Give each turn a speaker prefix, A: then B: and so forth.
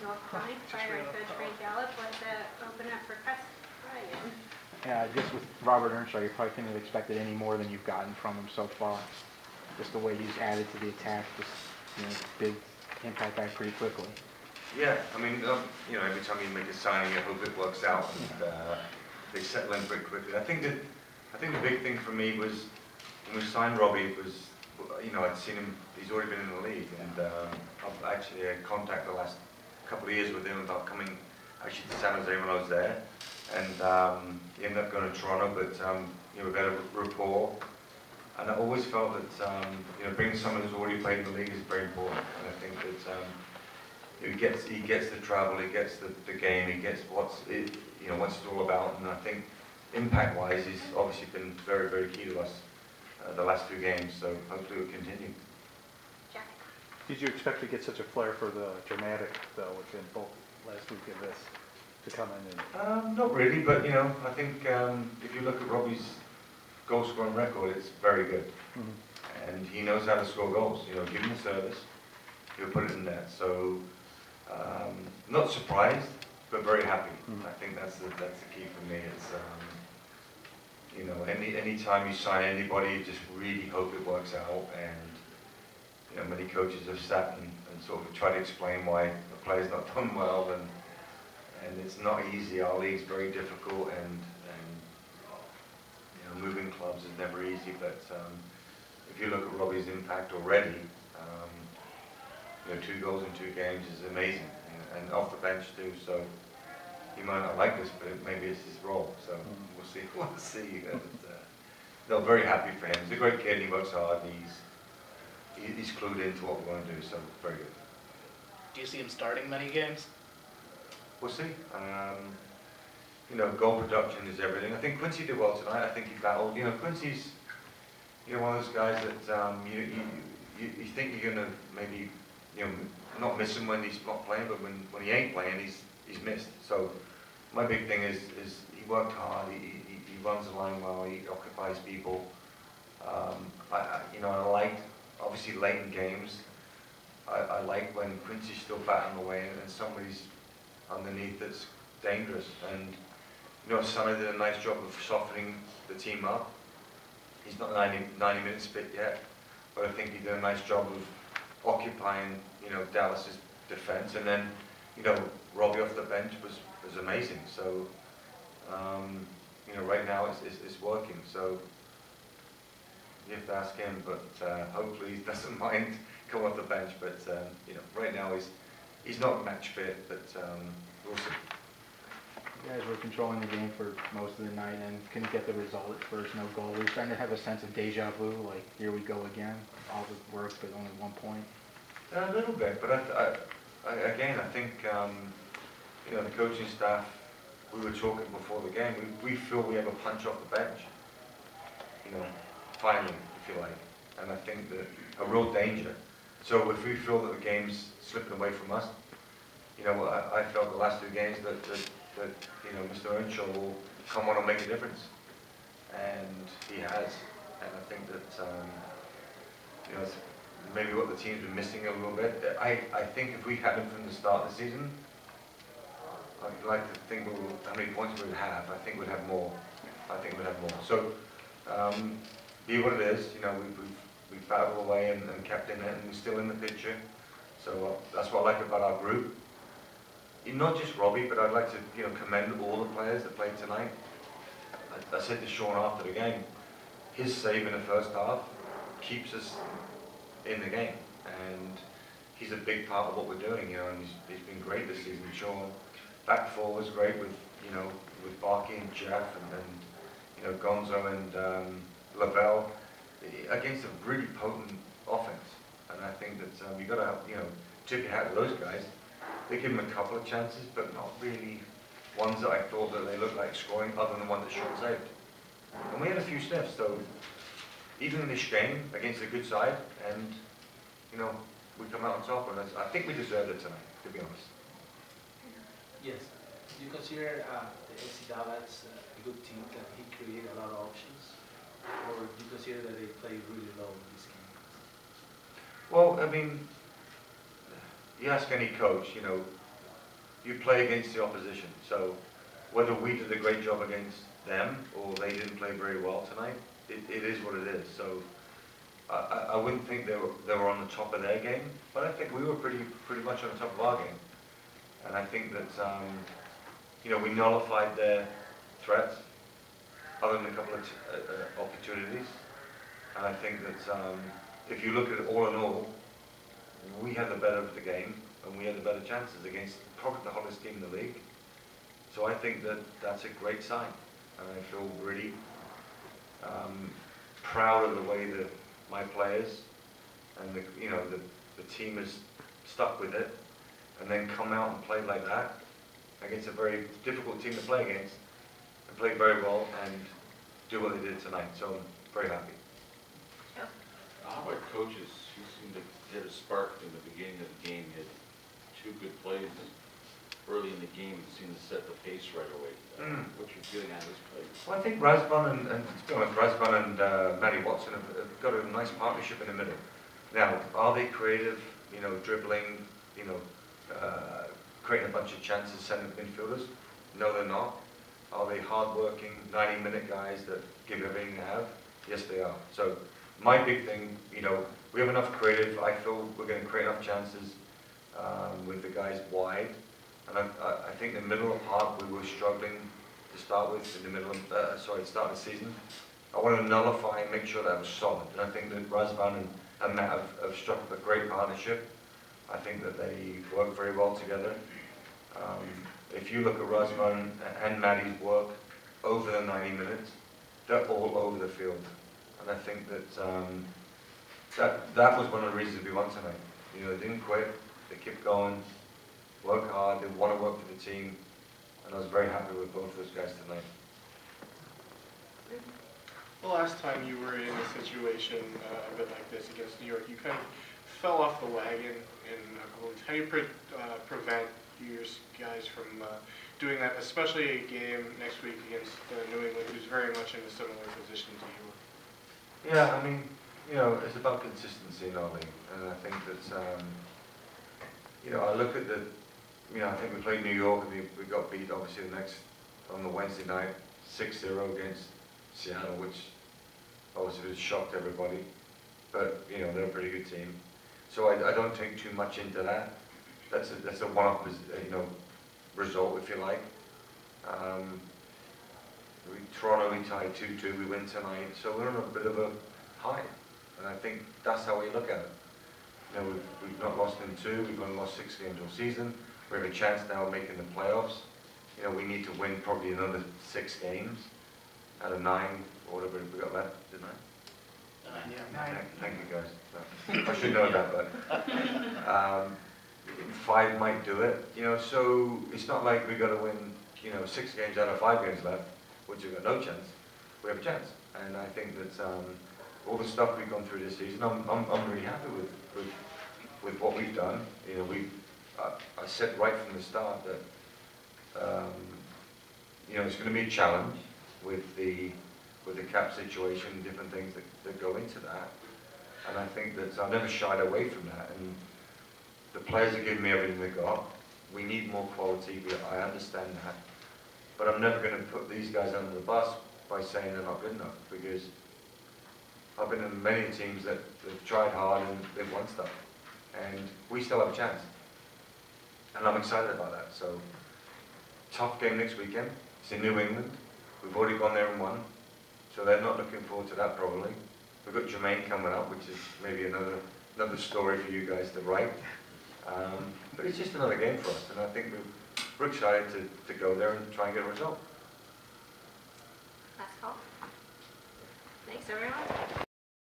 A: North County prior to trade Yallop was open up for Chris Ryan.
B: Yeah, just with Robert Earnshaw, you probably couldn't have expected any more than you've gotten from him so far. Just the way he's added to the attack, just big impact guy pretty quickly.
C: Yeah, I mean, every time you make a signing, I hope it works out, and they settle in pretty quickly. I think the big thing for me was when we signed Robbie. It was, I'd seen him. He's already been in the league, and I've actually had contact the last couple of years with him about coming actually to San Jose when I was there, and he ended up going to Toronto, but we had a rapport. And I always felt that bringing someone who's already played in the league is very important, and I think that. He gets the travel, he gets the game, he gets what it's all about, and I think impact-wise, he's obviously been very, very key to us the last few games. So hopefully it will continue.
A: Jack.
D: Did you expect to get such a flair for the dramatic though within both last week and this to come in? And
C: Not really, but I think if you look at Robbie's goal scoring record, it's very good, and he knows how to score goals. Give him the service, he'll put it in net. So. Not surprised, but very happy. I think that's the key for me. It's any time you sign anybody, you just really hope it works out. And many coaches have sat and sort of tried to explain why the player's not done well, and it's not easy. Our league's very difficult, and moving clubs is never easy. But if you look at Robbie's impact already. 2 goals in 2 games is amazing, and off the bench too. So he might not like this, but maybe it's his role. So we'll see. We'll see. They're very happy for him. He's a great kid. He works hard. He's clued into what we're going to do. So very good.
E: Do you see him starting many games?
C: We'll see. Goal production is everything. I think Quincy did well tonight. I think he battled. Quincy's one of those guys that you think you're going to maybe. Not miss him when he's not playing, but when he ain't playing, he's missed. So my big thing is he worked hard, he runs the line well, he occupies people. I like, obviously late in games, I like when Quincy's still batting away and somebody's underneath that's dangerous. And Sonny did a nice job of softening the team up. He's not 90 minutes fit yet, but I think he did a nice job of occupying, Dallas's defense, and then, Robbie off the bench was amazing. So, right now it's working. So you have to ask him, but hopefully he doesn't mind coming off the bench. But right now he's not match fit, but we'll see.
B: You guys were controlling the game for most of the night and couldn't get the result at first, no goal. We're starting to have a sense of deja vu, like here we go again, all the work, but only 1 point.
C: A little bit, but I think the coaching staff, we were talking before the game, we feel we have a punch off the bench, finally, if you like, and I think that a real danger. So if we feel that the game's slipping away from us, I felt the last 2 games that Mr. Earnshaw will come on and make a difference, and he has, and I think that it's maybe what the team's been missing a little bit. I think if we had him from the start of the season, I'd like to think how many points we'd have. I think we'd have more. So be what it is. We've battled away and kept in it, and we're still in the picture. So that's what I like about our group. Not just Robbie, but I'd like to commend all the players that played tonight. I said to Sean after the game, his save in the first half keeps us in the game, and he's a big part of what we're doing. And he's been great this season. Sean, back four was great with with Barkey and Jeff and Gonzo and Lavelle against a really potent offense. And I think that you got to have tip your hat to those guys. They give him a couple of chances, but not really ones that I thought that they looked like scoring, other than the one that Sean saved. And we had a few sniffs, so even in this game against a good side, and we come out on top, and I think we deserved it tonight, to be honest.
F: Yes. Do you consider the FC Dallas a good team? That he created a lot of options, or do you consider that they play really low in this game?
C: Well, I mean, you ask any coach, you play against the opposition. So whether we did a great job against them or they didn't play very well tonight, it is what it is. So I wouldn't think they were on the top of their game, but I think we were pretty much on the top of our game. And I think that we nullified their threats, other than a couple of opportunities. And I think that if you look at it all in all, we had the better of the game, and we had the better chances against probably the hottest team in the league. So I think that that's a great sign, and I feel really proud of the way that my players and the team has stuck with it, and then come out and play like that against a very difficult team to play against, and play very well and do what they did tonight. So I'm very happy.
G: How about coaches? You seemed to hit a spark in the beginning of the game. You had two good plays early in the game. You seemed to set the pace right away. What's your feeling on this play?
C: Well, I think Razvan and to be honest, Razvan and Matty Watson have got a nice partnership in the middle. Now, are they creative? Dribbling. Creating a bunch of chances, centre midfielders? No, they're not. Are they hard-working, 90-minute guys that give everything they have? Yes, they are. So my big thing, we have enough creative. I feel we're going to create enough chances with the guys wide. And I think the middle of half we were struggling to start with in the middle of, start of the season. I want to nullify and make sure that was solid. And I think that Razvan and Matt have struck up a great partnership. I think that they work very well together. If you look at Razvan and Matty's work over the 90 minutes, they're all over the field. And I think that that was one of the reasons we won tonight. They didn't quit, they kept going, work hard, they want to work for the team, and I was very happy with both those guys tonight.
H: The last time you were in a situation a bit like this against New York, you kind of fell off the wagon in a couple of. How do you prevent your guys from doing that, especially a game next week against New England, who's very much in a similar position to you?
C: Yeah, I mean, it's about consistency in our league, and I think that, I look at I think we played New York and we got beat obviously on the Wednesday night, 6-0 against Seattle, which obviously shocked everybody, but they're a pretty good team. So I don't take too much into that. That's a one-off, result, if you like. Toronto, we tied 2-2, we win tonight, so we're on a bit of a high, and I think that's how we look at it. We've not lost in 2, we've only lost 6 games all season. We have a chance now of making the playoffs. We need to win probably another 6 games out of 9, or whatever we got left, didn't I? Thank you guys. I should know that, but 5 might do it. So it's not like we got to win, 6 games out of 5 games left, which we've got no chance. We have a chance, and I think that all the stuff we've gone through this season, I'm really happy with what we've done. I said right from the start that it's going to be a challenge with the cap situation, different things that go into that. And I think that I've never shied away from that. And the players are giving me everything they got. We need more quality, I understand that. But I'm never going to put these guys under the bus by saying they're not good enough, because I've been in many teams that have tried hard and they've won stuff. And we still have a chance. And I'm excited about that. So, tough game next weekend. It's in New England. We've already gone there and won. So they're not looking forward to that probably. We've got Jermaine coming up, which is maybe another story for you guys to write. But it's just another game for us, and I think we're excited to go there and try and get a result.
A: Last call. Thanks, everyone.